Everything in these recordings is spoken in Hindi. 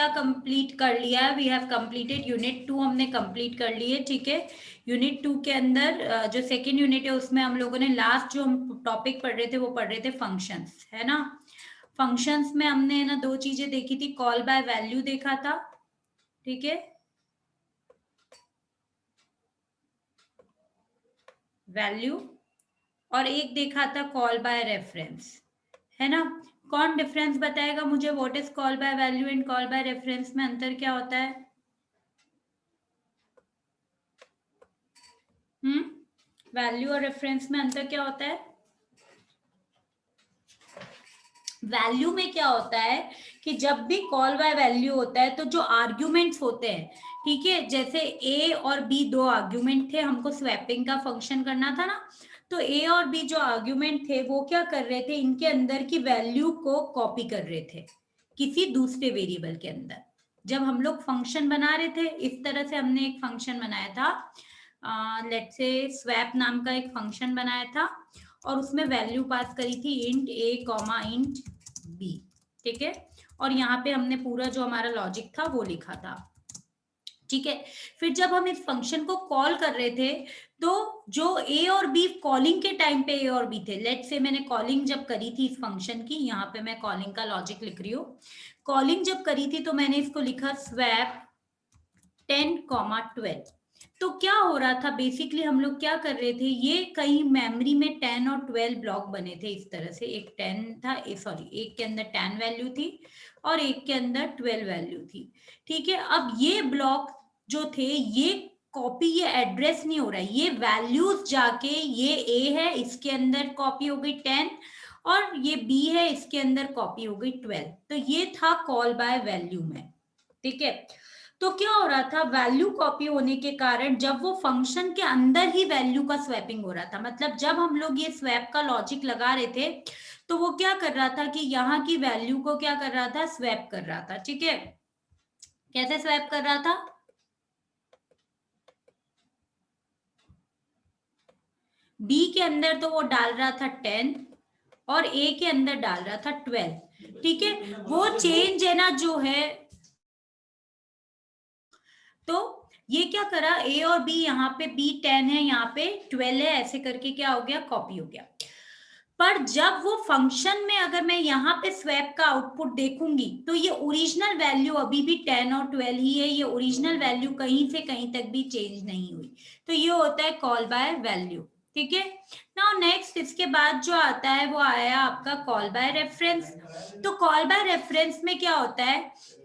क्या कंप्लीट कर लिया है, वी हैव कंप्लीटेड यूनिट 2 हमने कंप्लीट कर ली है, ठीक है। यूनिट 2 के अंदर जो सेकेंड यूनिट है उसमें हम लोगों ने लास्ट जो हम टॉपिक पढ़ रहे थे वो पढ़ रहे थे फंक्शंस, है ना। फंक्शंस में हमने ना दो चीजें देखी थी, कॉल बाय वैल्यू देखा था, ठीक है, वैल्यू, और एक देखा था कॉल बाय रेफरेंस, है ना। कौन डिफरेंस बताएगा मुझे, what is call by value and call by reference में अंतर क्या होता है? वैल्यू और रेफरेंस में अंतर क्या होता है? वैल्यू में क्या होता है कि जब भी कॉल बाय वैल्यू होता है तो जो आर्ग्यूमेंट्स होते हैं, ठीक है, जैसे ए और बी दो आर्ग्यूमेंट थे, हमको स्वैपिंग का फंक्शन करना था ना, तो ए और बी जो आर्ग्यूमेंट थे वो क्या कर रहे थे, इनके अंदर की वैल्यू को कॉपी कर रहे थे किसी दूसरे वेरिएबल के अंदर। जब हम लोग फंक्शन बना रहे थे, इस तरह से हमने एक फंक्शन बनाया था, लेट्स से स्वैप नाम का एक फंक्शन बनाया था, और उसमें वैल्यू पास करी थी इंट ए कॉमा इंट बी, ठीक है, और यहाँ पे हमने पूरा जो हमारा लॉजिक था वो लिखा था, ठीक है। फिर जब हम इस फंक्शन को कॉल कर रहे थे तो जो ए और बी कॉलिंग के टाइम पे ए और बी थे, लेट से मैंने कॉलिंग जब करी थी इस फंक्शन की, यहाँ पे मैं कॉलिंग का लॉजिक लिख रही हूँ, कॉलिंग जब करी थी तो मैंने इसको लिखा स्वैप 10,12। तो क्या हो रहा था, बेसिकली हम लोग क्या कर रहे थे, ये कहीं मेमोरी में 10 और 12 ब्लॉक बने थे इस तरह से, एक 10 था, सॉरी एक के अंदर 10 वैल्यू थी और एक के अंदर 12 वैल्यू थी, ठीक है। अब ये ब्लॉक जो थे ये कॉपी, ये एड्रेस नहीं हो रहा है, ये वैल्यूज जाके ये ए है इसके अंदर कॉपी हो गई 10 और ये बी है इसके अंदर कॉपी हो गई 12, तो ये था कॉल बाय वैल्यू में, ठीक है। तो क्या हो रहा था, वैल्यू कॉपी होने के कारण जब वो फंक्शन के अंदर ही वैल्यू का स्वैपिंग हो रहा था, मतलब जब हम लोग ये स्वैप का लॉजिक लगा रहे थे तो वो क्या कर रहा था कि यहाँ की वैल्यू को क्या कर रहा था, स्वैप कर रहा था, ठीक है। कैसे स्वैप कर रहा था, बी के अंदर तो वो डाल रहा था 10 और ए के अंदर डाल रहा था 12, ठीक है। वो चेंज है ना जो है, तो ये क्या करा, ए और बी, यहाँ पे बी 10 है यहाँ पे 12 है, ऐसे करके क्या हो गया, कॉपी हो गया। पर जब वो फंक्शन में अगर मैं यहाँ पे स्वैप का आउटपुट देखूंगी तो ये ओरिजिनल वैल्यू अभी भी 10 और 12 ही है, ये ओरिजिनल वैल्यू कहीं से कहीं तक भी चेंज नहीं हुई, तो ये होता है कॉल बाय वैल्यू, ठीक है। नाउ नेक्स्ट इसके बाद जो आता है वो आया आपका कॉल बाय रेफरेंस। तो कॉल बाय रेफरेंस में क्या होता है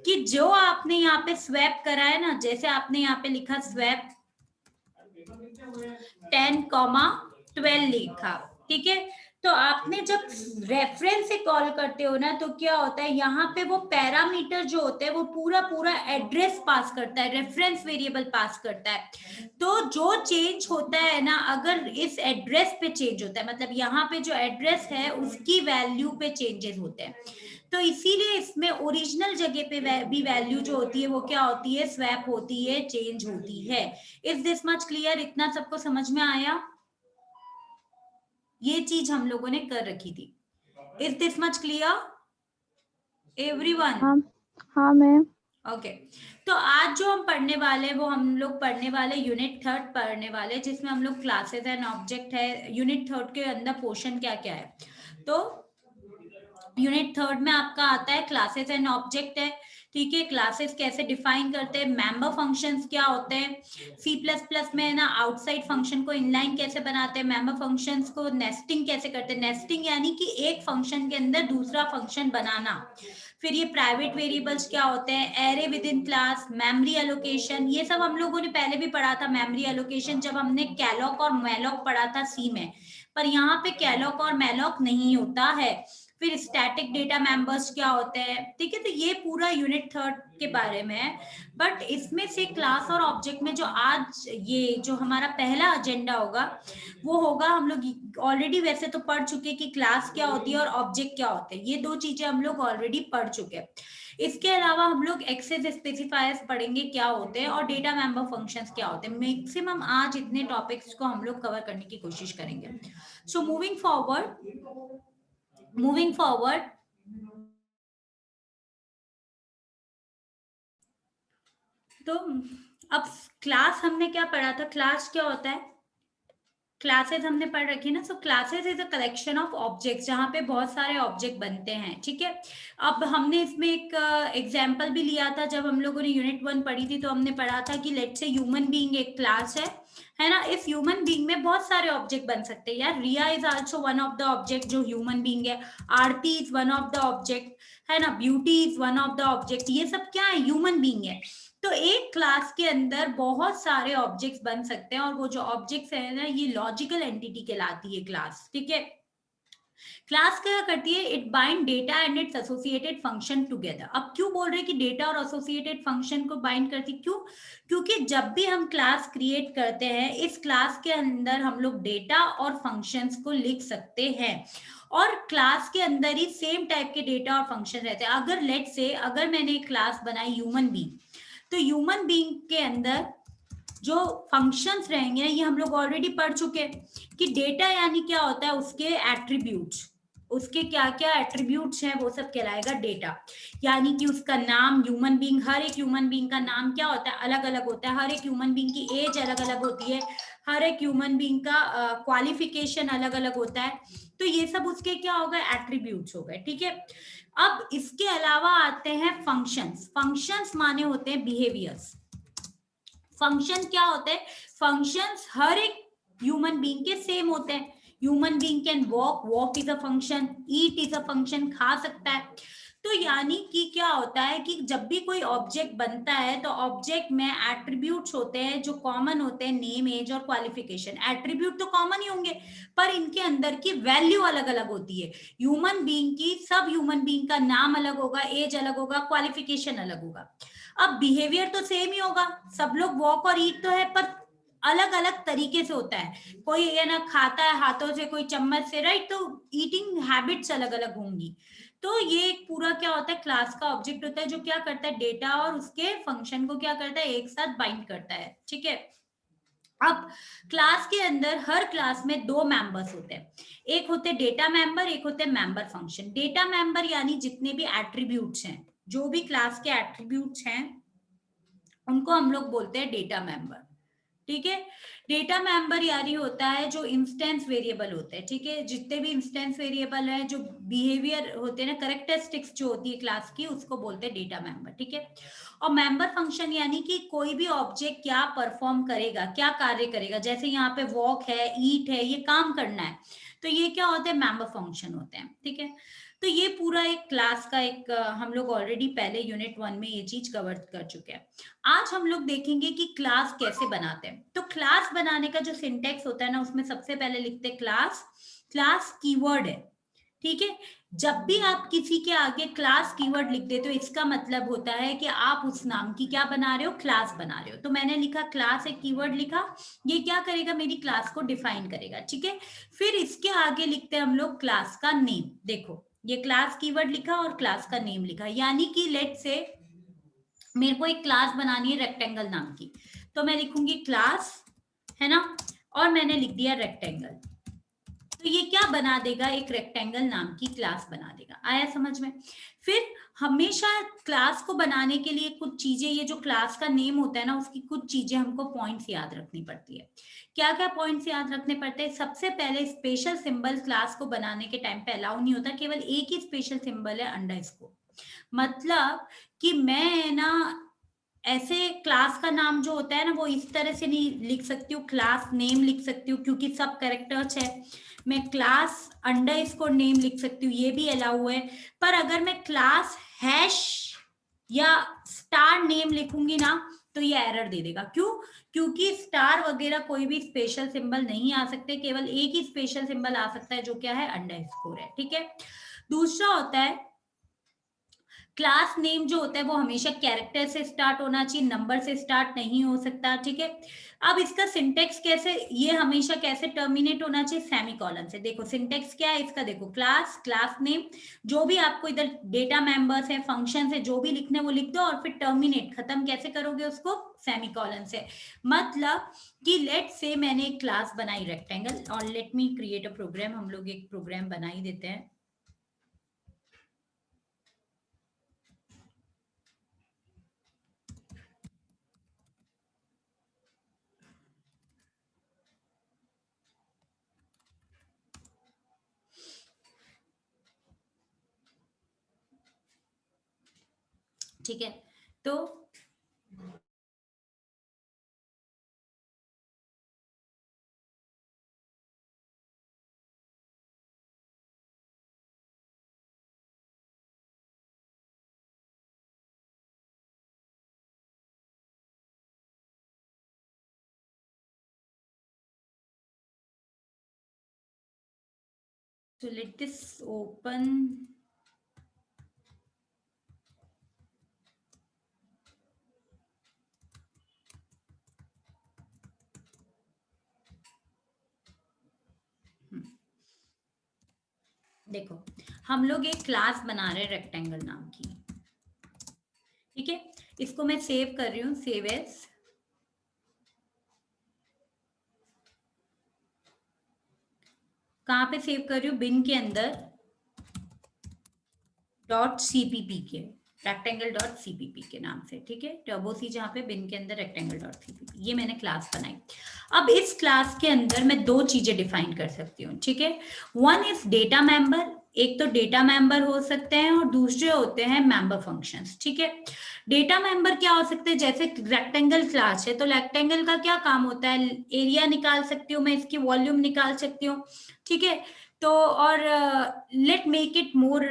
कि जो आपने यहाँ पे स्वैप करा है ना, जैसे आपने यहाँ पे लिखा स्वैप 10,12 लिखा, ठीक है। तो आपने जब रेफरेंस से कॉल करते हो ना तो क्या होता है, यहाँ पे वो पैरामीटर जो होते हैं वो पूरा पूरा एड्रेस पास करता है, रेफरेंस वेरिएबल पास करता है। तो जो चेंज होता है ना, अगर इस एड्रेस पे चेंज होता है, मतलब यहाँ पे जो एड्रेस है उसकी वैल्यू पे चेंजेस होते हैं, तो इसीलिए इसमें ओरिजिनल जगह पे भी वैल्यू जो होती है वो क्या होती है, स्वैप होती है, चेंज होती है। इज दिस मच क्लियर, इतना सबको समझ में आया? ये चीज हम लोगों ने कर रखी थी। Is this much clear everyone? हाँ हाँ मैम। ओके, तो आज जो हम पढ़ने वाले वो हम लोग पढ़ने वाले यूनिट 3 पढ़ने वाले, जिसमें हम लोग क्लासेस एंड ऑब्जेक्ट है। यूनिट 3 के अंदर पोर्शन क्या क्या है, तो यूनिट 3 में आपका आता है क्लासेस एंड ऑब्जेक्ट है, ठीक है। क्लासेस कैसे डिफाइन करते हैं, मेंबर फंक्शंस क्या होते हैं, सी प्लस प्लस में ना आउटसाइड फंक्शन को इनलाइन कैसे बनाते हैं, मेंबर फंक्शंस को नेस्टिंग कैसे करते हैं, नेस्टिंग यानी कि एक फंक्शन के अंदर दूसरा फंक्शन बनाना। फिर ये प्राइवेट वेरिएबल्स क्या होते हैं, array with in class, memory allocation, ये सब हम लोगों ने पहले भी पढ़ा था, मेमोरी एलोकेशन जब हमने कैलॉक और मैलॉक पढ़ा था सी में, पर यहाँ पे कैलॉक और मैलॉक नहीं होता है। फिर स्टैटिक डेटा मेंबर्स क्या होते हैं, ठीक है। तो ये पूरा यूनिट 3 के बारे में है। बट इसमें से क्लास और ऑब्जेक्ट में जो आज ये जो हमारा पहला एजेंडा होगा वो होगा, हम लोग ऑलरेडी वैसे तो पढ़ चुके कि क्लास क्या होती है और ऑब्जेक्ट क्या होते हैं, ये दो चीजें हम लोग ऑलरेडी पढ़ चुके हैं। इसके अलावा हम लोग एक्सेस स्पेसिफायर्स पढ़ेंगे क्या होते हैं, और डेटा मेंबर फंक्शंस क्या होते हैं। मैक्सिमम आज इतने टॉपिक्स को हम लोग कवर करने की कोशिश करेंगे। सो मूविंग फॉरवर्ड तो अब क्लास हमने क्या पढ़ा था, क्लास क्या होता है, क्लासेस हमने पढ़ रखी ना। So classes is a collection of objects, जहाँ पे बहुत सारे ऑब्जेक्ट बनते हैं, ठीक है। अब हमने इसमें एक एग्जांपल भी लिया था जब हम लोगों ने यूनिट 1 पढ़ी थी, तो हमने पढ़ा था कि लेट्स से ह्यूमन बीइंग एक क्लास है ना। इस ह्यूमन बीइंग में बहुत सारे ऑब्जेक्ट बन सकते हैं यार। Riya is also one of the object जो ह्यूमन बीइंग है, Aarti is one of the object, है ना, beauty is one of the object, ये सब क्या है, ह्यूमन बीइंग है। तो एक क्लास के अंदर बहुत सारे ऑब्जेक्ट्स बन सकते हैं, और वो जो ऑब्जेक्ट्स है ना, ये लॉजिकल एंटिटी कहलाती है क्लास, ठीक है। क्लास क्या करती है, it bind data and it's associated function together. अब क्यों बोल रहे हैं कि डेटा और एसोसिएटेड फंक्शन को बाइंड करती, क्यों, क्योंकि जब भी हम क्लास क्रिएट करते हैं, इस क्लास के अंदर हम लोग डेटा और फंक्शंस को लिख सकते हैं, और क्लास के अंदर ही सेम टाइप के डेटा और फंक्शन रहते हैं। अगर लेट से अगर मैंने एक क्लास बनाई ह्यूमन बीइंग, तो ह्यूमन बीइंग के अंदर जो फंक्शंस रहेंगे, ये हम लोग ऑलरेडी पढ़ चुके हैं कि डेटा यानी क्या होता है, उसके एट्रीब्यूट्स, उसके क्या क्या एट्रीब्यूट्स हैं वो सब कहलाएगा डेटा। यानी कि उसका नाम, ह्यूमन बीइंग, हर एक ह्यूमन बीइंग का नाम क्या होता है, अलग अलग होता है। हर एक ह्यूमन बीइंग की एज अलग अलग होती है, हर एक ह्यूमन बीइंग का क्वालिफिकेशन अलग अलग होता है। तो ये सब उसके क्या हो गए, एट्रीब्यूट्स हो गए, ठीक है। अब इसके अलावा आते हैं फंक्शंस। फंक्शंस माने होते हैं बिहेवियर्स। फंक्शन क्या होते हैं, फंक्शंस हर एक ह्यूमन बीइंग के सेम होते हैं। Human being can walk, walk is a function, eat is a function, खा सकता है। तो यानी कि क्या होता है कि जब भी कोई ऑब्जेक्ट बनता है, तो ऑब्जेक्ट में एट्रीब्यूट्स होते हैं जो कॉमन होते हैं, नेम, एज और क्वालिफिकेशन। एट्रीब्यूट तो कॉमन ही होंगे, पर इनके अंदर की वैल्यू अलग अलग होती है। ह्यूमन बीइंग की, सब ह्यूमन बीइंग का नाम अलग होगा, एज अलग होगा, क्वालिफिकेशन अलग होगा। अब बिहेवियर तो सेम ही होगा, सब लोग वॉक और ईट तो है, पर अलग अलग तरीके से होता है। कोई ये ना खाता है हाथों से, कोई चम्मच से, राइट। तो ईटिंग हैबिट्स अलग अलग होंगी। तो ये एक पूरा क्या होता है, क्लास का ऑब्जेक्ट होता है, जो क्या करता है, डेटा और उसके फंक्शन को क्या करता है, एक साथ बाइंड करता है, ठीक है। अब क्लास के अंदर, हर क्लास में दो मेंबर्स होते हैं, एक होते डेटा मेंबर, एक होते मेंबर फंक्शन। डेटा मेंबर यानी जितने भी एट्रीब्यूट्स हैं, जो भी क्लास के एट्रीब्यूट्स हैं, उनको हम लोग बोलते हैं डेटा मेंबर, ठीक है। डेटा मेंबर यानी होता है जो इंस्टेंस वेरिएबल होते हैं, ठीक है। जितने भी इंस्टेंस वेरिएबल है, जो बिहेवियर होते हैं ना, करेक्टरिस्टिक्स जो होती है क्लास की, उसको बोलते हैं डेटा मेंबर, ठीक है। और मेंबर फंक्शन यानी कि कोई भी ऑब्जेक्ट क्या परफॉर्म करेगा, क्या कार्य करेगा, जैसे यहाँ पे वॉक है, ईट है, ये काम करना है, तो ये क्या होते हैं, मेंबर फंक्शन होते हैं, ठीक है। तो ये पूरा एक क्लास का एक हम लोग ऑलरेडी पहले यूनिट 1 में ये चीज कवर कर चुके हैं। आज हम लोग देखेंगे कि क्लास कैसे बनाते हैं। तो क्लास बनाने का जो सिंटेक्स होता है ना, उसमें सबसे पहले लिखते हैं क्लास। क्लास कीवर्ड है, ठीक है। जब भी आप किसी के आगे क्लास कीवर्ड लिख देते हो, इसका मतलब होता है कि आप उस नाम की क्या बना रहे हो, क्लास बना रहे हो। तो मैंने लिखा क्लास, एक कीवर्ड लिखा, ये क्या करेगा, मेरी क्लास को डिफाइन करेगा, ठीक है। फिर इसके आगे लिखते हैं हम लोग क्लास का नेम। देखो, ये क्लास कीवर्ड लिखा और क्लास का नेम लिखा, यानी कि लेट से मेरे को एक क्लास बनानी है रेक्टेंगल नाम की, तो मैं लिखूंगी क्लास, है ना, और मैंने लिख दिया रेक्टेंगल। तो ये क्या बना देगा, एक रेक्टेंगल नाम की क्लास बना देगा। आया समझ में। फिर हमेशा क्लास को बनाने के लिए कुछ चीजें, ये जो क्लास का नेम होता है ना, उसकी कुछ चीजें हमको पॉइंट्स याद रखनी पड़ती है। क्या क्या पॉइंट्स याद रखने पड़ते हैं, सबसे पहले स्पेशल सिंबल क्लास को बनाने के टाइम पे अलाउ नहीं होता, केवल एक ही स्पेशल सिंबल है, अंडरस्कोर। मतलब कि मैं ना ऐसे क्लास का नाम जो होता है ना, वो इस तरह से नहीं लिख सकती हूँ, क्लास नेम लिख सकती हूँ क्योंकि सब कैरेक्टर्स है। मैं क्लास अंडरस्कोर नेम लिख सकती हूँ, ये भी अलाउ है। पर अगर मैं क्लास हैश या स्टार नेम लिखूंगी ना, तो ये एरर दे देगा। क्यों, क्योंकि स्टार वगैरह कोई भी स्पेशल सिंबल नहीं आ सकते, केवल एक ही स्पेशल सिंबल आ सकता है, जो क्या है, अंडरस्कोर है, ठीक है। दूसरा होता है, क्लास नेम जो होता है वो हमेशा कैरेक्टर से स्टार्ट होना चाहिए, नंबर से स्टार्ट नहीं हो सकता, ठीक है। अब इसका सिंटेक्स कैसे, ये हमेशा कैसे टर्मिनेट होना चाहिए, सेमीकोलन से। देखो सिंटेक्स क्या है इसका, देखो क्लास, क्लास नेम, जो भी आपको इधर डेटा मेंबर्स है, फंक्शन है, जो भी लिखना है वो लिख दो, और फिर टर्मिनेट, खत्म कैसे करोगे उसको, सेमीकोलन से। मतलब कि लेट से मैंने एक क्लास बनाई रेक्टेंगल, और let me create a program, हम लोग एक प्रोग्राम बना ही देते हैं। ठीक है, तो let this open. देखो, हम लोग एक क्लास बना रहे हैं रेक्टेंगल नाम की, ठीक है, इसको मैं सेव कर रही हूँ, सेव एज। कहाँ पे सेव कर रही हूँ? बिन के अंदर .cpp के, रेक्टेंगल .cpp के नाम से, ठीक है, टर्बो सी जहाँ पे बिन के अंदर रेक्टेंगल .cpp, ये मैंने क्लास बनाई। अब इस क्लास के अंदर मैं दो चीजें डिफाइन कर सकती हूँ, ठीक है, वन इज डेटा मेंबर, एक तो डेटा मेंबर हो सकते हैं और दूसरे होते हैं मेंबर फंक्शंस, ठीक है। डेटा मेंबर क्या हो सकते हैं? जैसे रेक्टेंगल क्लास है तो रेक्टेंगल का क्या काम होता है? एरिया निकाल सकती हूँ मैं, इसकी वॉल्यूम निकाल सकती हूँ, ठीक है। तो और let make it more,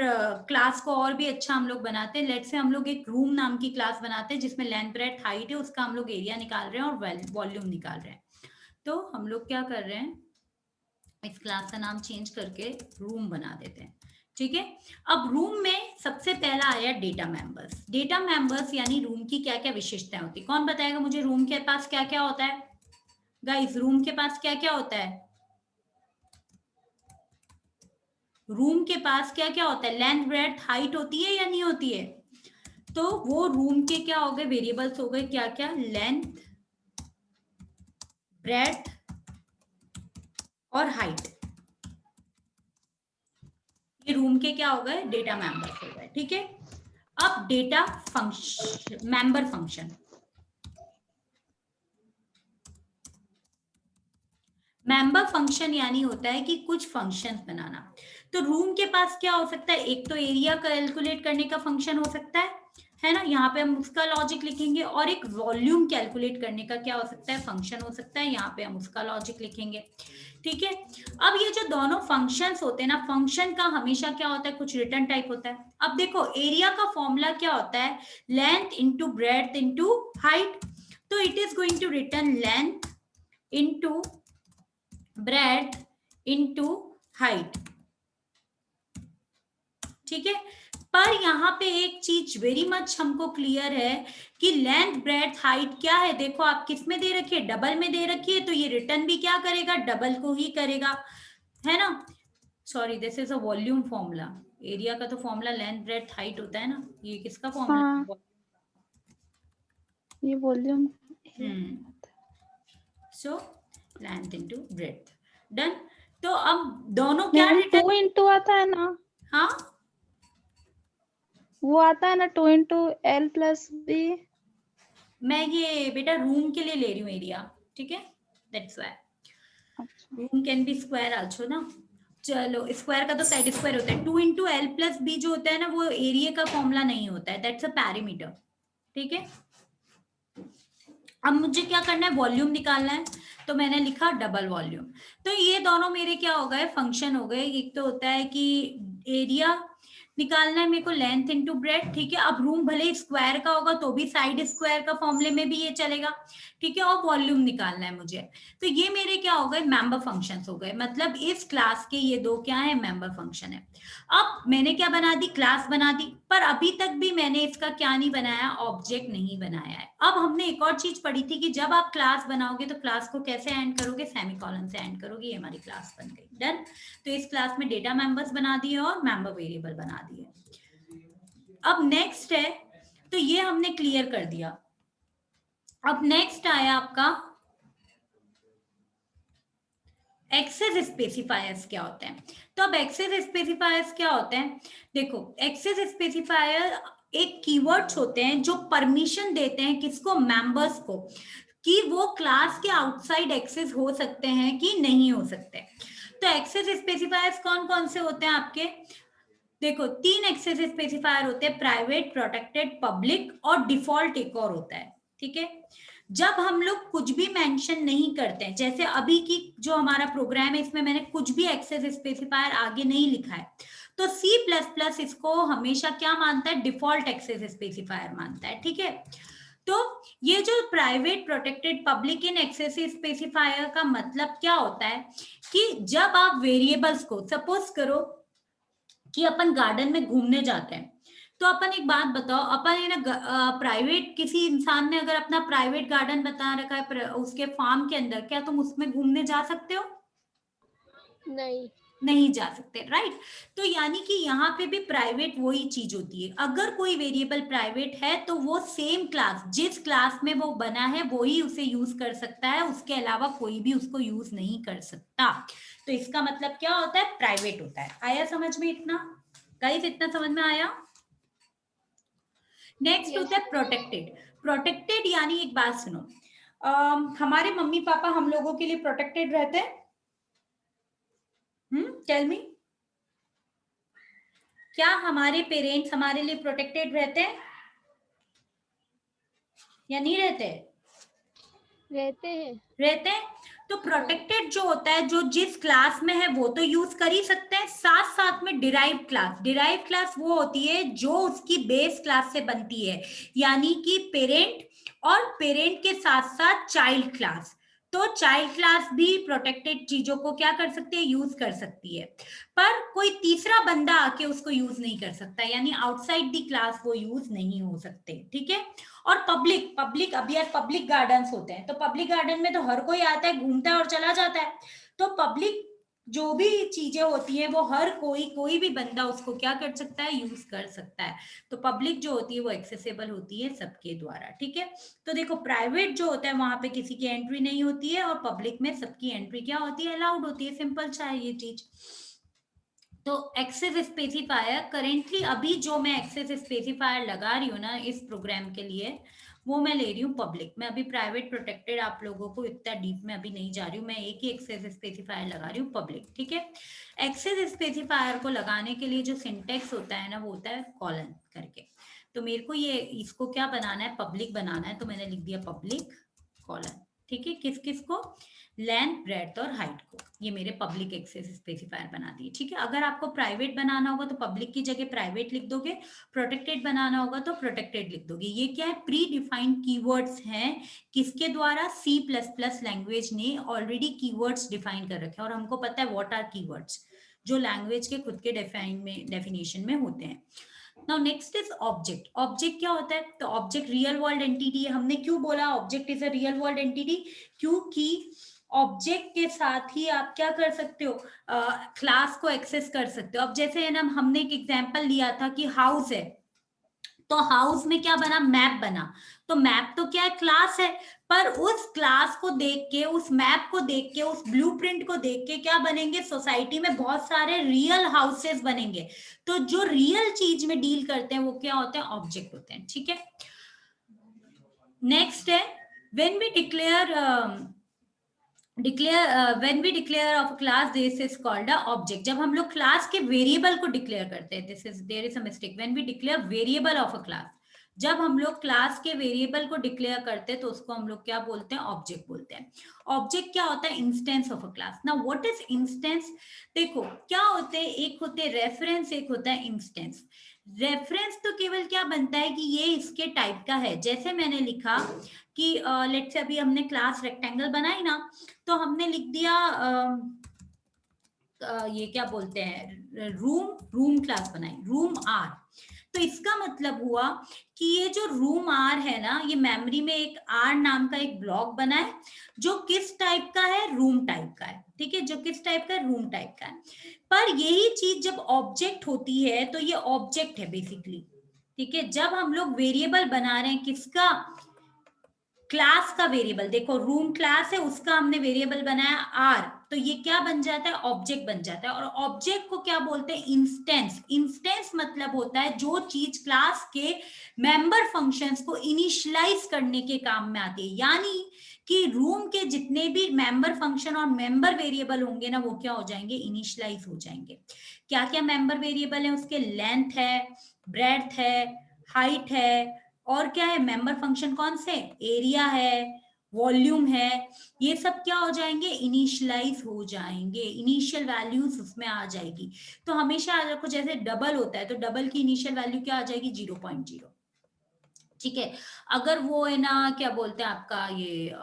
class को और भी अच्छा हम लोग बनाते हैं। लेट से हम लोग एक रूम नाम की क्लास बनाते हैं जिसमें लेंथ ब्रेड्थ हाइट है, उसका हम लोग एरिया निकाल रहे हैं और वॉल्यूम निकाल रहे हैं। तो हम लोग क्या कर रहे हैं, इस क्लास का नाम चेंज करके रूम बना देते हैं, ठीक है। अब रूम में सबसे पहला आया डेटा मेंबर्स। डेटा मेंबर्स यानी रूम की क्या क्या विशेषताएं होती, कौन बताएगा मुझे? रूम के पास क्या क्या होता है गाइस? रूम के पास क्या क्या होता है? रूम के पास क्या क्या होता है? लेंथ ब्रेड्थ हाइट होती है या नहीं होती है? तो वो रूम के क्या हो गए? वेरिएबल्स हो गए, क्या क्या? लेंथ, ब्रेड्थ और हाइट। ये रूम के क्या हो गए? डेटा मेंबर्स हो गए, ठीक है। अब data function, member function, member function यानी होता है कि कुछ फंक्शंस बनाना। तो रूम के पास क्या हो सकता है? एक तो एरिया कैलकुलेट करने का फंक्शन हो सकता है ना, यहाँ पे हम उसका लॉजिक लिखेंगे, और एक वॉल्यूम कैलकुलेट करने का क्या हो सकता है? फंक्शन हो सकता है, यहाँ पे हम उसका लॉजिक लिखेंगे, ठीक है। अब ये जो दोनों फंक्शंस होते हैं ना, फंक्शन का हमेशा क्या होता है? कुछ रिटर्न टाइप होता है। अब देखो, एरिया का फॉर्मूला क्या होता है? Length into breadth into height. तो it is going to return length into breadth into height, ठीक है। पर यहाँ पे एक चीज वेरी मच हमको क्लियर है कि लेंथ ब्रेड्थ हाइट क्या है? देखो, आप किस में दे रखी है? डबल में दे रखी है, तो ये रिटर्न भी क्या करेगा? डबल को ही करेगा, है ना। Sorry, this is a volume formula. Area का तो फॉर्मूला लेंथ ब्रेड्थ हाइट होता है ना, ये किसका फॉर्मूला हाँ, है? ये volume. So length into breadth, done. तो अब दोनों क्या मैम 2 रिटर्न? इंटू आता है ना, हाँ, वो आता है ना 2 इंटू L प्लस B। मैं ये बेटा रूम के लिए ले रही हूँ एरिया, ठीक है, दैट्स व्हाई। अच्छा, room can be square also ना। चलो, स्क्वायर का तो साइड स्क्वायर होता है। 2 इंटू L प्लस B जो होता है ना, वो एरिया का फॉर्मूला नहीं होता है, दैट्स अ पैरीमीटर, ठीक है। अब मुझे क्या करना है? वॉल्यूम निकालना है, तो मैंने लिखा डबल वॉल्यूम। तो ये दोनों मेरे क्या हो गए? फंक्शन हो गए। एक तो होता है कि एरिया निकालना है मेरे को, लेंथ इंटू ब्रेड, ठीक है। अब रूम भले स्क्वायर का होगा तो भी साइड स्क्वायर का फॉर्मूले में भी ये चलेगा, ठीक है। और वॉल्यूम निकालना है मुझे, तो ये मेरे क्या हो गए? मेंबर फंक्शंस हो गए। मतलब इस क्लास के ये दो क्या है? मेंबर फंक्शन है। अब मैंने क्या बना दी? क्लास बना दी, पर अभी तक भी मैंने इसका क्या नहीं बनाया? ऑब्जेक्ट नहीं बनाया है। अब हमने एक और चीज पढ़ी थी कि जब आप क्लास बनाओगे तो क्लास को कैसे एंड करोगे? सेमीकोलन से एंड करोगे। ये हमारी क्लास बन गई, डन। तो इस क्लास में डेटा मेंबर्स बना दिए और मेंबर वेरिएबल बना दिए। अब नेक्स्ट है, तो ये हमने क्लियर कर दिया। अब नेक्स्ट आया आपका एक्सेस स्पेसिफायर्स क्या होते हैं। तो अब एक्सेस स्पेसिफायर्स क्या होते हैं? देखो, एक्सेस स्पेसिफायर एक कीवर्ड्स होते हैं जो परमिशन देते हैं किसको? मेंबर्स को, कि वो क्लास के आउटसाइड एक्सेस हो सकते हैं कि नहीं हो सकते। तो एक्सेस स्पेसिफायर्स कौन कौन से होते हैं आपके? देखो 3 एक्सेस स्पेसिफायर होते हैं, प्राइवेट, प्रोटेक्टेड, पब्लिक और डिफॉल्ट एक और होता है। ठीक है, जब हम लोग कुछ भी मेंशन नहीं करते हैं, जैसे अभी की जो हमारा प्रोग्राम है इसमें मैंने कुछ भी एक्सेस स्पेसिफायर आगे नहीं लिखा है, तो C++ इसको हमेशा क्या मानता है, डिफॉल्ट एक्सेस स्पेसिफायर मानता है। ठीक है, तो ये जो private, protected, public in excess specifier का मतलब क्या होता है कि जब आप वेरिएबल्स को, सपोज करो कि अपन गार्डन में घूमने जाते हैं, तो अपन एक बात बताओ, अपन है ना प्राइवेट, किसी इंसान ने अगर अपना प्राइवेट गार्डन बता रखा है उसके फार्म के अंदर, क्या तुम उसमें घूमने जा सकते हो? नहीं, नहीं जा सकते, राइट। तो यानी कि यहाँ पे भी प्राइवेट वही चीज होती है, अगर कोई वेरिएबल प्राइवेट है तो वो सेम क्लास, जिस क्लास में वो बना है वो ही उसे यूज कर सकता है, उसके अलावा कोई भी उसको यूज नहीं कर सकता। तो इसका मतलब क्या होता है, प्राइवेट होता है। आया समझ में इतना गाइस, इतना समझ में आया? नेक्स्ट yes, होता है प्रोटेक्टेड। प्रोटेक्टेड यानी एक बात सुनो, हमारे मम्मी पापा हम लोगों के लिए प्रोटेक्टेड रहते हैं। टेल मी, क्या हमारे पेरेंट्स हमारे लिए प्रोटेक्टेड रहते हैं या नहीं रहते? रहते हैं। रहते हैं। तो प्रोटेक्टेड जो होता है, जो जिस क्लास में है वो तो यूज कर ही सकते हैं, साथ साथ में डिराइव क्लास, डिराइव क्लास वो होती है जो उसकी बेस क्लास से बनती है, यानी कि पेरेंट और पेरेंट के साथ साथ चाइल्ड क्लास। तो चाइल्ड क्लास भी प्रोटेक्टेड चीजों को क्या कर सकती है, यूज कर सकती है, पर कोई तीसरा बंदा आके उसको यूज नहीं कर सकता, यानी आउटसाइड दी क्लास वो यूज नहीं हो सकते। ठीक है, और पब्लिक, पब्लिक अब यार पब्लिक गार्डन्स होते हैं, तो पब्लिक गार्डन में तो हर कोई आता है, घूमता है और चला जाता है, तो पब्लिक जो भी चीजें होती है वो हर कोई, कोई भी बंदा उसको क्या कर सकता है, यूज कर सकता है। तो पब्लिक जो होती है वो एक्सेसिबल होती है सबके द्वारा। ठीक है, तो देखो प्राइवेट जो होता है वहां पे किसी की एंट्री नहीं होती है, और पब्लिक में सबकी एंट्री क्या होती है, अलाउड होती है। सिंपल सा है ये चीज। तो एक्सेस स्पेसिफायर करेंटली अभी जो मैं एक्सेस स्पेसिफायर लगा रही हूँ ना इस प्रोग्राम के लिए, वो मैं ले रही हूँ पब्लिक। मैं अभी प्राइवेट, प्रोटेक्टेड आप लोगों को इतना डीप में अभी नहीं जा रही हूँ, मैं एक ही एक्सेस स्पेसिफायर लगा रही हूँ, पब्लिक। ठीक है, एक्सेस स्पेसिफायर को लगाने के लिए जो सिंटेक्स होता है ना वो होता है कॉलन करके। तो मेरे को ये इसको क्या बनाना है, पब्लिक बनाना है, तो मैंने लिख दिया पब्लिक कॉलन। ठीक है, किस किस को, लेंथ, ब्रेड्थ और हाइट को, ये मेरे पब्लिक एक्सेस स्पेसिफायर बना दिए। ठीक है, अगर आपको प्राइवेट बनाना होगा तो पब्लिक की जगह प्राइवेट लिख दोगे, प्रोटेक्टेड बनाना होगा तो प्रोटेक्टेड लिख दोगे। ये क्या है, प्री डिफाइंड कीवर्ड्स हैं, किसके द्वारा, C++ लैंग्वेज ने ऑलरेडी कीवर्ड्स डिफाइन कर रखे हैं, और हमको पता है व्हाट आर कीवर्ड्स, जो लैंग्वेज के खुद के डेफिनेशन में होते हैं। Now next is object. Object क्या होता है, तो ऑब्जेक्ट रियल वर्ल्ड एंटिटी है। हमने क्यों बोला object is a real world entity, क्योंकि ऑब्जेक्ट के साथ ही आप क्या कर सकते हो, क्लास को एक्सेस कर सकते हो। अब जैसे है ना, हमने एक एग्जांपल लिया था कि हाउस है, तो हाउस में क्या बना, मैप बना, तो मैप तो क्या है, क्लास है, पर उस क्लास को देख के, उस मैप को देख के, उस ब्लूप्रिंट को देख के क्या बनेंगे, सोसाइटी में बहुत सारे रियल हाउसेस बनेंगे। तो जो रियल चीज में डील करते हैं वो क्या होते हैं, ऑब्जेक्ट होते हैं। ठीक है, नेक्स्ट है when we when we declare of a class, this is called a object। जब हम लोग क्लास के वेरिएबल को डिक्लेयर करते हैं, there is a mistake, when we declare variable of a class, जब हम लोग क्लास के वेरिएबल को डिक्लेयर करते हैं तो उसको हम लोग क्या बोलते हैं, ऑब्जेक्ट बोलते हैं। ऑब्जेक्ट क्या होता है, instance of a class. Now what is instance, देखो क्या होते हैं, एक होते हैं रेफरेंस, एक होता है इंस्टेंस। रेफरेंस तो केवल क्या बनता है कि ये इसके टाइप का है, जैसे मैंने लिखा कि लेट्स से अभी हमने क्लास रेक्टेंगल बनाई ना, तो हमने लिख दिया ये क्या बोलते हैं, रूम क्लास बनाई, रूम आर। तो इसका मतलब हुआ कि ये जो रूम आर है ना, ये मेमोरी में एक आर नाम का एक ब्लॉक बना है, जो किस टाइप का है, रूम टाइप का है। ठीक है, जो किस टाइप का है, रूम टाइप का है। पर यही चीज जब ऑब्जेक्ट होती है तो ये ऑब्जेक्ट है बेसिकली। ठीक है, जब हम लोग वेरिएबल बना रहे हैं किसका, क्लास का वेरिएबल, देखो रूम क्लास है, उसका हमने वेरिएबल बनाया आर, तो ये क्या बन जाता है, ऑब्जेक्ट बन जाता है। और ऑब्जेक्ट को क्या बोलते हैं, इंस्टेंस। इंस्टेंस मतलब होता है जो चीज क्लास के मेंबर फंक्शंस को इनिशियलाइज करने के काम में आती है, यानी कि रूम के जितने भी मेंबर फंक्शन और मेंबर वेरिएबल होंगे ना, वो क्या हो जाएंगे, इनिशियलाइज हो जाएंगे। क्या क्या मेंबर वेरिएबल है उसके, लेंथ है, ब्रेड्थ है, हाइट है, और क्या है मेंबर फंक्शन कौन से, एरिया है, वॉल्यूम है, ये सब क्या हो जाएंगे, इनिशियलाइज हो जाएंगे, इनिशियल वैल्यूज उसमें आ जाएगी। तो हमेशा याद रखो जैसे डबल होता है तो डबल की इनिशियल वैल्यू क्या आ जाएगी, 0.0। ठीक है, अगर वो है ना क्या बोलते हैं आपका ये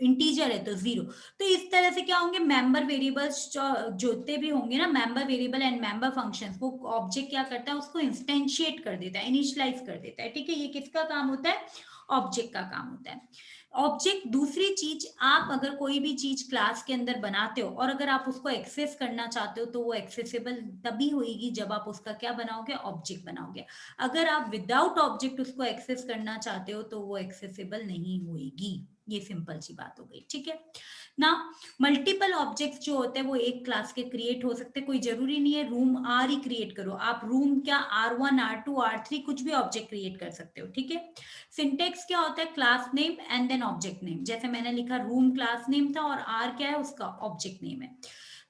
इंटीजर है तो 0। तो इस तरह से क्या होंगे मेंबर वेरिएबल्स जोते भी होंगे ना, member variable and member functions, वो ऑब्जेक्ट क्या करता है, उसको इंस्टेंशिएट कर देता है, इनिशियलाइज कर देता है। ठीक है, ये किसका काम होता है, ऑब्जेक्ट का काम होता है। ऑब्जेक्ट, दूसरी चीज, आप अगर कोई भी चीज क्लास के अंदर बनाते हो और अगर आप उसको एक्सेस करना चाहते हो तो वो एक्सेसिबल तभी होगी जब आप उसका क्या बनाओगे, ऑब्जेक्ट बनाओगे। अगर आप विदाउट ऑब्जेक्ट उसको एक्सेस करना चाहते हो तो वो एक्सेसिबल नहीं होगी। ये सिंपल सी बात हो गई। ठीक है ना, मल्टीपल ऑब्जेक्ट्स जो होते हैं वो एक क्लास के क्रिएट हो सकते हैं, कोई जरूरी नहीं है रूम आर ही क्रिएट करो, आप रूम क्या R1 R2 R3 कुछ भी ऑब्जेक्ट क्रिएट कर सकते हो। ठीक है, सिंटेक्स क्या होता है, class name and then object name, जैसे मैंने लिखा रूम क्लास नेम था और आर क्या है उसका ऑब्जेक्ट नेम है।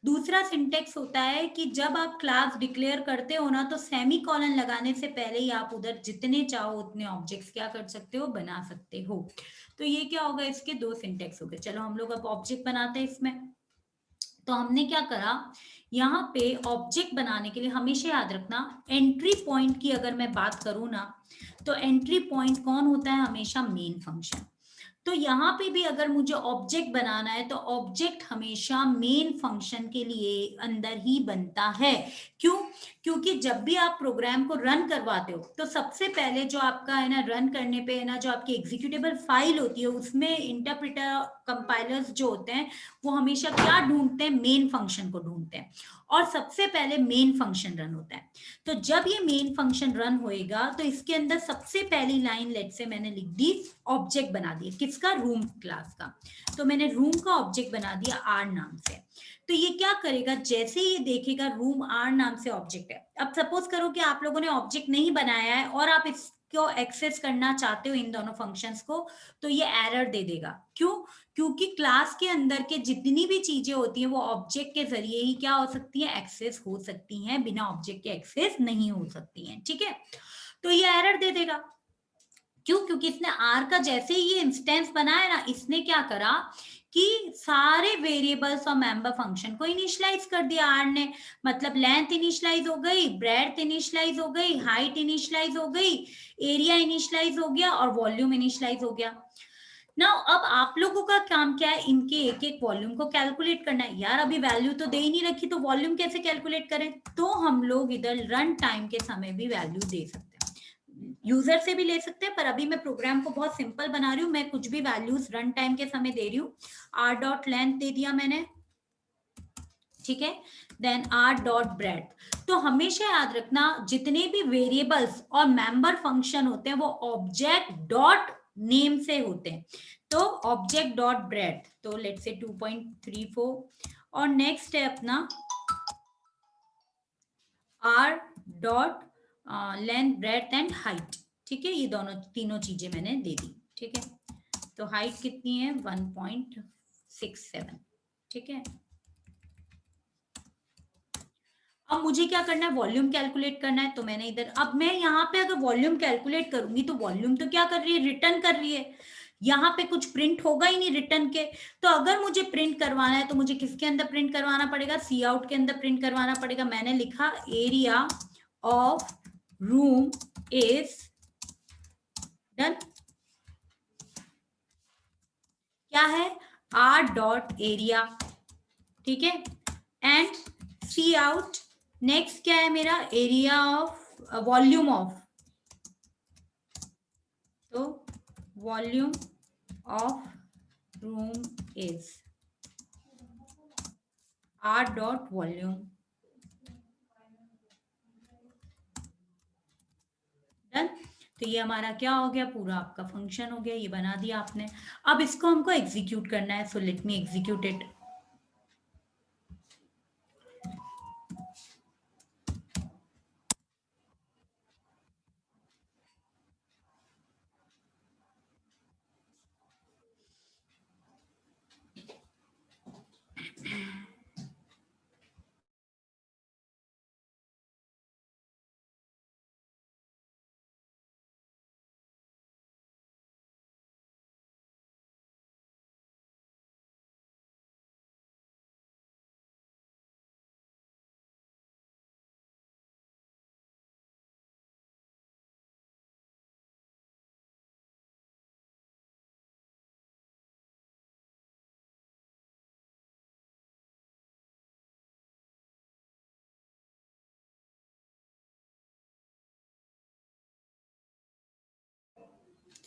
दूसरा सिंटेक्स होता है कि जब आप क्लास डिक्लेयर करते हो ना तो सेमी कॉलन लगाने से पहले ही आप उधर जितने चाहो उतने ऑब्जेक्ट्स क्या कर सकते हो, बना सकते हो। तो ये क्या होगा, इसके दो सिंटेक्स हो गए। चलो हम लोग अब ऑब्जेक्ट बनाते हैं इसमें। तो हमने क्या करा, यहाँ पे ऑब्जेक्ट बनाने के लिए हमेशा याद रखना एंट्री पॉइंट की अगर मैं बात करूं ना, तो एंट्री पॉइंट कौन होता है, हमेशा मेन फंक्शन। तो यहाँ पे भी अगर मुझे ऑब्जेक्ट बनाना है तो ऑब्जेक्ट हमेशा मेन फंक्शन के लिए अंदर ही बनता है। क्यों, क्योंकि जब भी आप प्रोग्राम को रन करवाते हो तो सबसे पहले जो आपका है ना रन करने पे है ना, जो आपकी एग्जीक्यूटेबल फाइल होती है उसमें इंटरप्रेटर कंपाइलर्स जो होते हैं वो हमेशा क्या ढूंढते हैं, मेन फंक्शन को ढूंढते हैं और सबसे पहले मेन फंक्शन रन होता है। तो जब ये मेन फंक्शन रन होएगा तो इसके अंदर सबसे पहली लाइन लेट से मैंने लिख दी, ऑब्जेक्ट बना दिया किसका, रूम क्लास का। तो मैंने रूम का ऑब्जेक्ट बना दिया आर नाम से। तो ये क्या करेगा, जैसे ही ये देखेगा रूम आर नाम से ऑब्जेक्ट है। अब सपोज करो कि आप लोगों ने ऑब्जेक्ट नहीं बनाया है और आप इसको एक्सेस करना चाहते हो इन दोनों फंक्शंस को, तो ये एरर दे देगा। क्यों, क्योंकि क्लास के अंदर के जितनी भी चीजें होती हैं वो ऑब्जेक्ट के जरिए ही क्या हो सकती है, एक्सेस हो सकती हैं, बिना ऑब्जेक्ट के एक्सेस नहीं हो सकती हैं। ठीक है, तो ये एरर दे देगा। क्यों, क्योंकि इसने आर का जैसे ही ये इंस्टेंस बनाया ना, इसने क्या करा कि सारे वेरिएबल्स और मेंबर फंक्शन को इनिशियलाइज कर दिया आर ने। मतलब लेंथ इनिशियलाइज हो गई, ब्रेड्थ इनिशियलाइज हो गई, हाइट इनिशियलाइज हो गई, एरिया इनिशियलाइज हो गया और वॉल्यूम इनिशियलाइज हो गया। ना अब आप लोगों का काम क्या है, इनके एक एक वॉल्यूम को कैलकुलेट करना है। यार अभी वैल्यू तो दे ही नहीं रखी तो वॉल्यूम कैसे कैलकुलेट करें, तो हम लोग इधर रन टाइम के समय भी वैल्यू दे सकते हैं, यूजर से भी ले सकते हैं, पर अभी मैं प्रोग्राम को बहुत सिंपल बना रही हूँ, मैं कुछ भी वैल्यूज रन टाइम के समय दे रही हूँ। आर डॉट लेंथ दे दिया मैंने, ठीक है, देन आर डॉट ब्रेड्थ। तो हमेशा याद रखना जितने भी वेरिएबल्स और मेंबर फंक्शन होते हैं वो ऑब्जेक्ट डॉट नेम से होते हैं। तो ऑब्जेक्ट डॉट ब्रेड्थ, तो लेट्स से 2.34 और नेक्स्ट है अपना R dot length breadth and height. ठीक है, ये दोनों तीनों चीजें मैंने दे दी। ठीक है, तो हाइट कितनी है 1.67। ठीक है, अब मुझे क्या करना है, वॉल्यूम कैलकुलेट करना है। तो मैंने इधर, अब मैं यहाँ पे अगर वॉल्यूम कैलकुलेट करूंगी तो वॉल्यूम तो क्या कर रही है, रिटर्न कर रही है, यहाँ पे कुछ प्रिंट होगा ही नहीं रिटर्न के। तो अगर मुझे प्रिंट करवाना है तो मुझे किसके अंदर प्रिंट करवाना पड़ेगा, सी आउट के अंदर प्रिंट करवाना पड़ेगा। मैंने लिखा area of room is done. क्या है, आर डॉट एरिया। ठीक है, एंड सी आउट, नेक्स्ट क्या है मेरा, एरिया ऑफ वॉल्यूम ऑफ, तो volume of room is R dot volume. Done. तो ये हमारा क्या हो गया, पूरा आपका फंक्शन हो गया, ये बना दिया आपने। अब इसको हमको एग्जीक्यूट करना है, so let me execute it.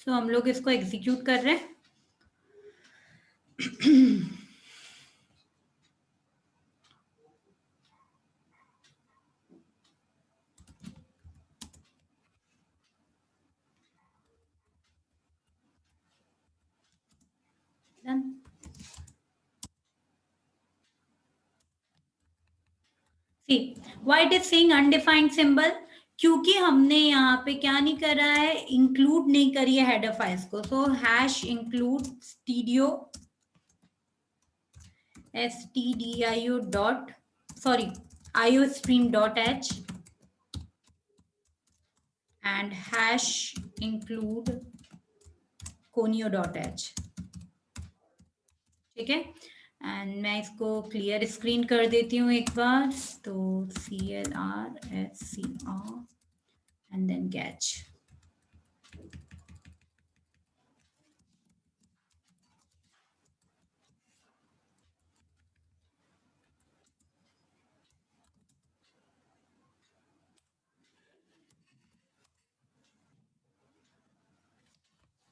तो हम लोग इसको एग्जीक्यूट कर रहे हैं। Done. See, why it is saying undefined symbol? क्योंकि हमने यहाँ पे क्या नहीं करा है, इंक्लूड नहीं करी है हेडर फाइल्स को। So hash include stdio stdio dot sorry iostream dot h and hash include conio dot h। ठीक है, एंड मैं इसको क्लियर स्क्रीन कर देती हूँ एक बार। तो CLR एंड देन कैच।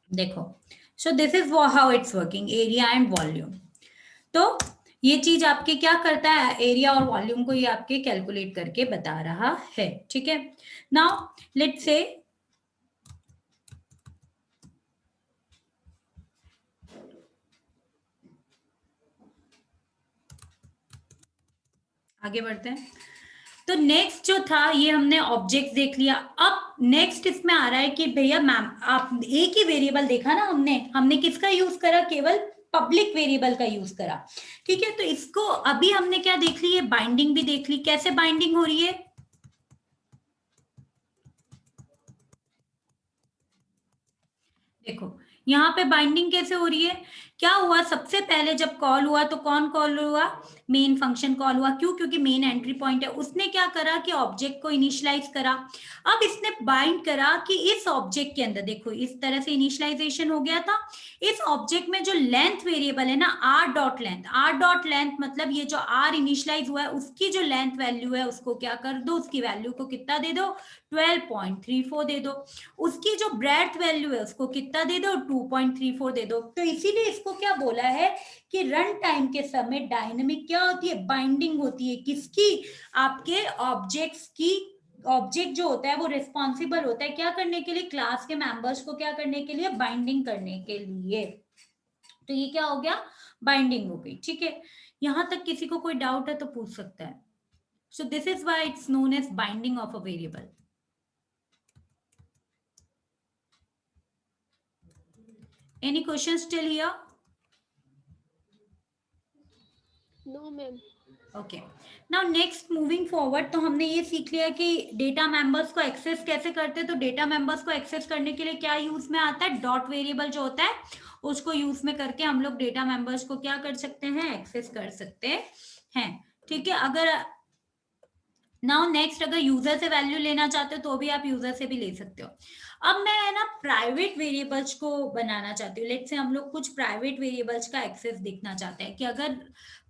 देखो, so this is how it's working, area and volume. तो ये चीज आपके क्या करता है, एरिया और वॉल्यूम को ये आपके कैलकुलेट करके बता रहा है। ठीक है, नाउ लेट्स से आगे बढ़ते हैं। तो नेक्स्ट जो था, ये हमने ऑब्जेक्ट देख लिया। अब नेक्स्ट इसमें आ रहा है कि भैया मैम आप एक ही वेरिएबल देखा ना, हमने किसका यूज करा, केवल पब्लिक वेरिएबल का यूज करा। ठीक है, तो इसको अभी हमने क्या देख ली है, बाइंडिंग भी देख ली। कैसे बाइंडिंग हो रही है, देखो यहाँ पे बाइंडिंग कैसे हो रही है। क्या हुआ, सबसे पहले जब कॉल हुआ तो कौन कॉल हुआ, मेन फंक्शन कॉल हुआ। क्यों, क्योंकि मेन एंट्री पॉइंट है। उसने क्या करा कि ऑब्जेक्ट को इनिशियलाइज करा। अब इसने बाइंड करा कि इस ऑब्जेक्ट के अंदर, देखो इस तरह से इनिशियलाइजेशन हो गया था। इस ऑब्जेक्ट में जो लेंथ वेरिएबल है ना, आर डॉट लेंथ, मतलब ये जो आर इनिशियलाइज हुआ है उसकी जो लेंथ वैल्यू है उसको क्या कर दो, उसकी वैल्यू को कितना दे दो, 12.34 दे दो। उसकी जो ब्रेड्थ वैल्यू है उसको कितना दे दो, 2.34 दे दो। तो इसीलिए इसको क्या बोला है कि रन टाइम के समय डायनेमिक क्या होती है, बाइंडिंग होती है। किसकी, आपके ऑब्जेक्ट्स की। ऑब्जेक्ट जो होता है वो रिस्पॉन्सिबल होता है क्या करने के लिए, क्लास के मेंबर्स को क्या करने के लिए, बाइंडिंग करने के लिए। तो ये क्या हो गया, बाइंडिंग हो गई। ठीक है, यहां तक किसी को कोई डाउट है तो पूछ सकता है। So this is why it's known as binding of a variable. Any questions till here? No, ma'am. Okay, now next moving forward. तो हमने ये सीख लिया कि डेटा मेंबर्स को एक्सेस कैसे करते हैं। तो डेटा मेंबर्स को एक्सेस करने के लिए क्या यूज में आता है, डॉट वेरिएबल जो होता है उसको यूज में करके हम लोग डेटा मेंबर्स को क्या कर सकते हैं, एक्सेस कर सकते हैं। ठीक है, अगर नाउ नेक्स्ट अगर यूजर से वैल्यू लेना चाहते हो तो भी आप यूजर से भी ले सकते हो। अब मैं है ना प्राइवेट वेरिएबल्स को बनाना चाहती हूँ। लेट्स से हम लोग कुछ प्राइवेट वेरिएबल्स का एक्सेस देखना चाहते हैं कि अगर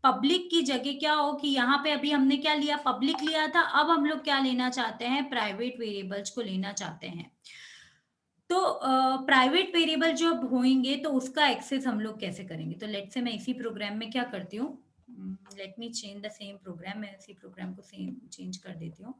पब्लिक की जगह क्या हो, कि यहाँ पे अभी हमने क्या लिया, पब्लिक लिया था। अब हम लोग क्या लेना चाहते हैं, प्राइवेट वेरिएबल्स को लेना चाहते हैं। तो प्राइवेट वेरिएबल जब होंगे तो उसका एक्सेस हम लोग कैसे करेंगे। तो लेट्स से मैं इसी प्रोग्राम में क्या करती हूँ, let me change the same programme. मैं इसी प्रोग्राम को सेम चेंज कर देती हूँ।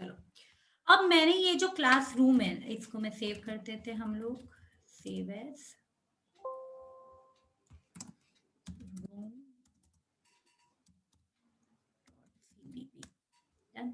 चलो, अब मैंने ये जो क्लासरूम है इसको मैं सेव कर देते हैं हम लोग, सेव एज डन।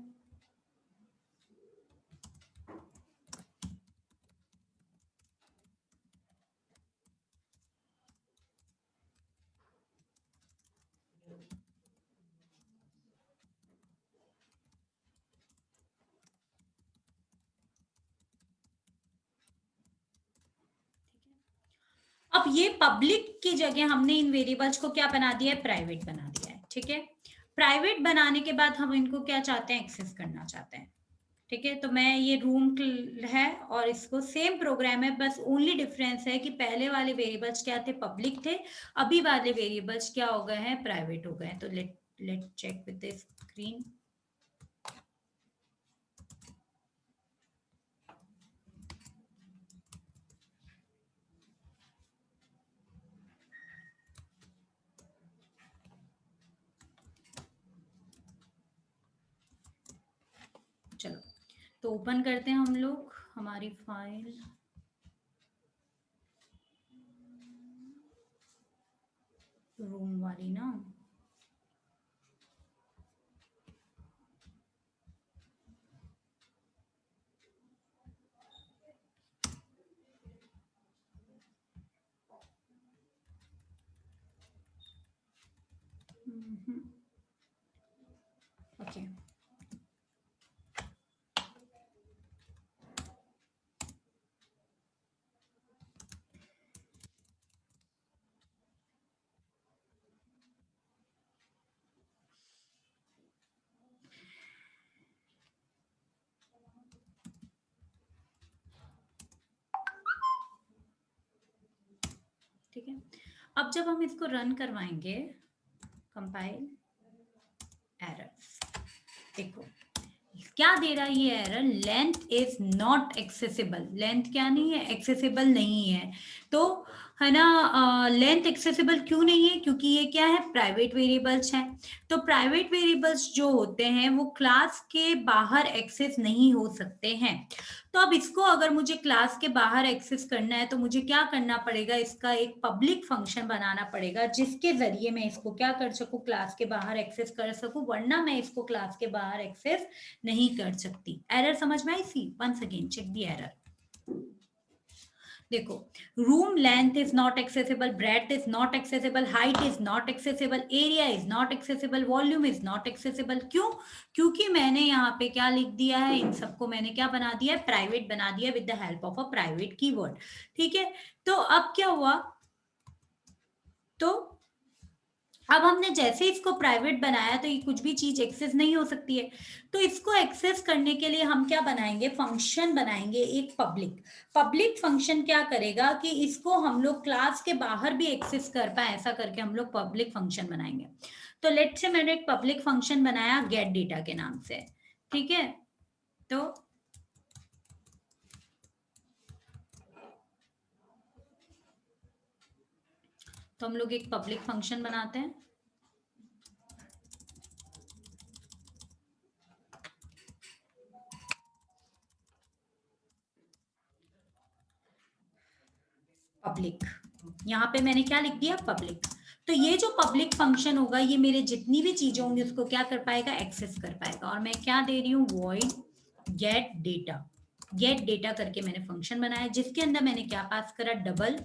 अब ये पब्लिक की जगह हमने इन वेरिएबल्स को क्या बना दिया है, प्राइवेट बना दिया है। ठीक है, प्राइवेट बनाने के बाद हम इनको क्या चाहते हैं, एक्सेस करना चाहते हैं। ठीक है, तो मैं ये रूम है और इसको सेम प्रोग्राम है, बस ओनली डिफरेंस है कि पहले वाले वेरिएबल्स क्या थे, पब्लिक थे, अभी वाले वेरिएबल्स क्या हो गए हैं, प्राइवेट हो गए हैं। तो let check with the screen. चलो तो ओपन करते हैं हम लोग हमारी फाइल। रूम वाली ना, ओके। ठीक है, अब जब हम इसको रन करवाएंगे, कंपाइल, एरर्स, देखो क्या दे रहा है ये error, length is not accessible. Length क्या नहीं है, एक्सेसिबल नहीं है। तो है ना, लेंथ एक्सेसिबल क्यों नहीं है, क्योंकि ये क्या है, प्राइवेट वेरिएबल्स हैं। तो प्राइवेट वेरिएबल्स जो होते हैं वो क्लास के बाहर एक्सेस नहीं हो सकते हैं। तो अब इसको अगर मुझे क्लास के बाहर एक्सेस करना है तो मुझे क्या करना पड़ेगा, इसका एक पब्लिक फंक्शन बनाना पड़ेगा जिसके जरिए मैं इसको क्या कर सकूं, क्लास के बाहर एक्सेस कर सकूं, वरना मैं इसको क्लास के बाहर एक्सेस नहीं कर सकती। एरर समझ में आई? See once again check the error. देखो, room length is not accessible, breadth is not accessible, height is not accessible, area is not accessible, volume is not accessible. क्यों? क्योंकि मैंने यहाँ पे क्या लिख दिया है, इन सबको मैंने क्या बना दिया है, प्राइवेट बना दिया with the help of a private keyword. ठीक है, तो अब क्या हुआ, तो अब हमने जैसे इसको प्राइवेट बनाया तो ये कुछ भी चीज एक्सेस नहीं हो सकती है। तो इसको एक्सेस करने के लिए हम क्या बनाएंगे, फंक्शन बनाएंगे एक पब्लिक। पब्लिक फंक्शन क्या करेगा कि इसको हम लोग क्लास के बाहर भी एक्सेस कर पाए, ऐसा करके हम लोग पब्लिक फंक्शन बनाएंगे। तो लेट से मैंने एक पब्लिक फंक्शन बनाया गेट डेटा के नाम से। ठीक है, तो हम लोग एक पब्लिक फंक्शन बनाते हैं। पब्लिक, यहाँ पे मैंने क्या लिख दिया, पब्लिक। तो ये जो पब्लिक फंक्शन होगा ये मेरे जितनी भी चीजें होंगी उसको क्या कर पाएगा, एक्सेस कर पाएगा। और मैं क्या दे रही हूँ, void gate data. Gate data करके मैंने फंक्शन बनाया जिसके अंदर मैंने क्या पास करा, डबल,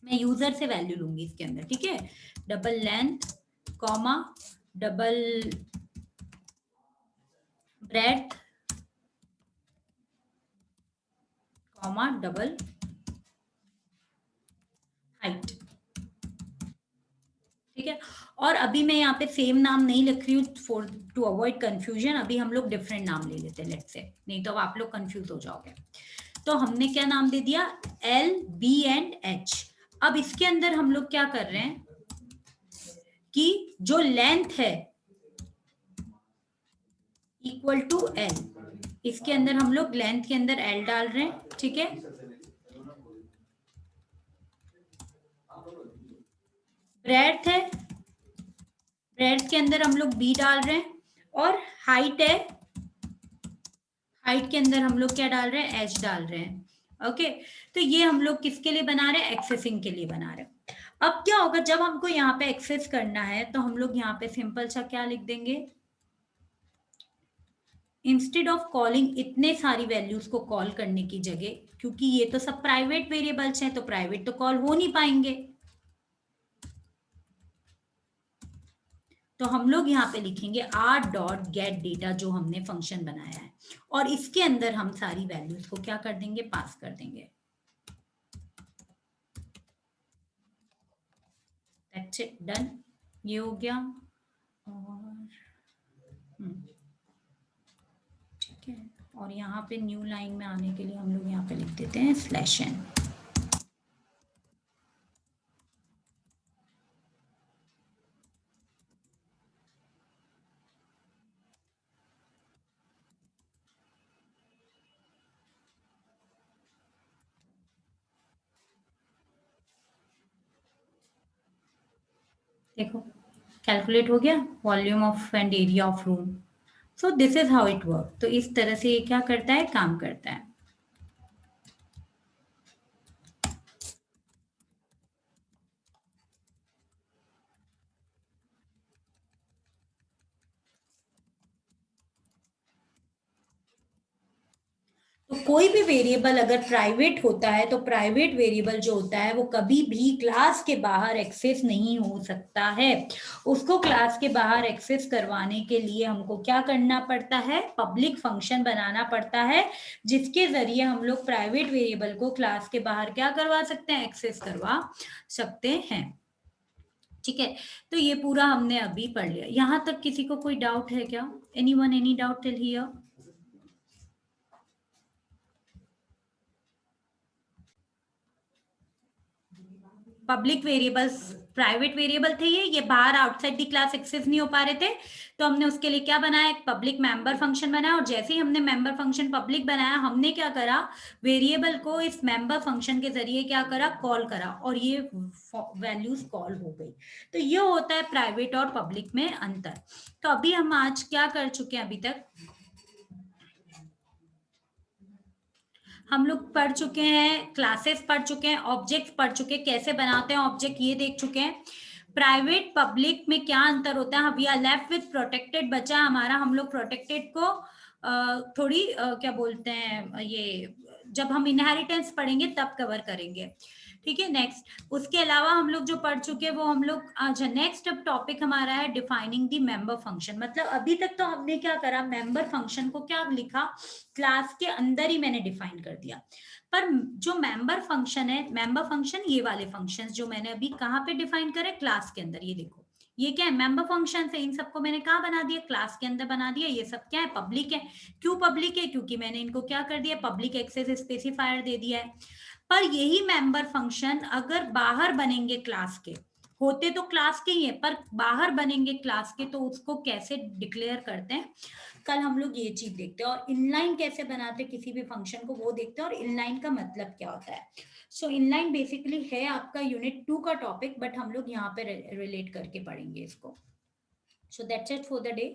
मैं यूजर से वैल्यू लूंगी इसके अंदर। ठीक है, double length comma double breadth comma double height. ठीक है, और अभी मैं यहाँ पे सेम नाम नहीं लिख रही हूँ फॉर टू अवॉइड कंफ्यूजन। अभी हम लोग डिफरेंट नाम ले लेते हैं लेट्स से, नहीं तो आप लोग कंफ्यूज हो जाओगे। तो हमने क्या नाम दे दिया, एल बी एंड एच। अब इसके अंदर हम लोग क्या कर रहे हैं कि जो लेंथ है इक्वल टू एल, इसके अंदर हम लोग लेंथ के अंदर एल डाल रहे हैं। ठीक है, ब्रेड्थ है, ब्रेड्थ के अंदर हम लोग बी डाल रहे हैं, और हाइट है, हाइट के अंदर हम लोग क्या डाल रहे हैं, एच डाल रहे हैं। ओके, तो ये हम लोग किसके लिए बना रहे हैं, एक्सेसिंग के लिए बना रहे हैं। अब क्या होगा, जब हमको यहाँ पे एक्सेस करना है तो हम लोग यहाँ पे सिंपल सा क्या लिख देंगे, इंस्टेड ऑफ कॉलिंग इतने सारी वैल्यूज को कॉल करने की जगह, क्योंकि ये तो सब प्राइवेट वेरिएबल्स हैं तो प्राइवेट तो कॉल हो नहीं पाएंगे, तो हम लोग यहाँ पे लिखेंगे आर डॉट गेट डेटा जो हमने फंक्शन बनाया है, और इसके अंदर हम सारी वैल्यूज को क्या कर देंगे, पास कर देंगे। दैट्स इट, डन, ये हो गया। और ठीक है, और यहाँ पे न्यू लाइन में आने के लिए हम लोग यहाँ पे लिख देते हैं /n। देखो कैलकुलेट हो गया volume of and area of room. So this is how it work. तो इस तरह से ये क्या करता है, काम करता है। तो कोई भी वेरिएबल अगर प्राइवेट होता है तो प्राइवेट वेरिएबल जो होता है वो कभी भी क्लास के बाहर एक्सेस नहीं हो सकता है। उसको क्लास के बाहर एक्सेस करवाने के लिए हमको क्या करना पड़ता है, पब्लिक फंक्शन बनाना पड़ता है, जिसके जरिए हम लोग प्राइवेट वेरिएबल को क्लास के बाहर क्या करवा सकते हैं, एक्सेस करवा सकते हैं। ठीक है, तो ये पूरा हमने अभी पढ़ लिया। यहां तक किसी को कोई डाउट है क्या? Anyone any doubt till here? Public variables private variable थे, ये बाहर आउटसाइड दी क्लास एक्सेस नहीं हो पा रहे थे, तो हमने उसके लिए क्या बनाया, एक पब्लिक मेंबर फंक्शन बनाया। और जैसे ही हमने मेंबर फंक्शन पब्लिक बनाया, हमने क्या करा, वेरिएबल को इस मेंबर फंक्शन के जरिए क्या करा, कॉल करा, और ये वैल्यूज कॉल हो गई। तो ये होता है प्राइवेट और पब्लिक में अंतर। तो अभी हम आज क्या कर चुके हैं, अभी तक हम लोग पढ़ चुके हैं, क्लासेस पढ़ चुके हैं, ऑब्जेक्ट्स पढ़ चुके हैं, कैसे बनाते हैं ऑब्जेक्ट ये देख चुके हैं। प्राइवेट पब्लिक में क्या अंतर होता है, we are left with protected बचा हमारा। हम लोग प्रोटेक्टेड को थोड़ी क्या बोलते हैं, ये जब हम इनहेरिटेंस पढ़ेंगे तब कवर करेंगे। ठीक है, नेक्स्ट उसके अलावा हम लोग जो पढ़ चुके हैं वो हम लोग, अच्छा नेक्स्ट अब टॉपिक हमारा है डिफाइनिंग द मेंबर फंक्शन। मतलब अभी तक तो हमने क्या करा, मेंबर फंक्शन को क्या लिखा, क्लास के अंदर ही मैंने डिफाइन कर दिया। पर जो मेंबर फंक्शन है, मेंबर फंक्शन ये वाले फंक्शंस जो मैंने अभी कहाँ पे डिफाइन करे, क्लास के अंदर। ये देखो ये क्या है, मेंबर फंक्शन है, इन सबको मैंने कहाँ बना दिया, क्लास के अंदर बना दिया। ये सब क्या है, पब्लिक है। क्यों पब्लिक है, क्योंकि मैंने इनको क्या कर दिया, पब्लिक एक्सेस स्पेसिफायर दे दिया है। पर यही मेंबर फंक्शन अगर बाहर बनेंगे क्लास के, होते तो क्लास के ही है पर बाहर बनेंगे क्लास के, तो उसको कैसे डिक्लेयर करते हैं, कल हम लोग ये चीज देखते हैं। और इनलाइन कैसे बनाते हैं किसी भी फंक्शन को, वो देखते हैं। और इनलाइन का मतलब क्या होता है। सो इनलाइन बेसिकली है आपका यूनिट 2 का टॉपिक, बट हम लोग यहाँ पे रिलेट करके पढ़ेंगे इसको। So that's it for the day.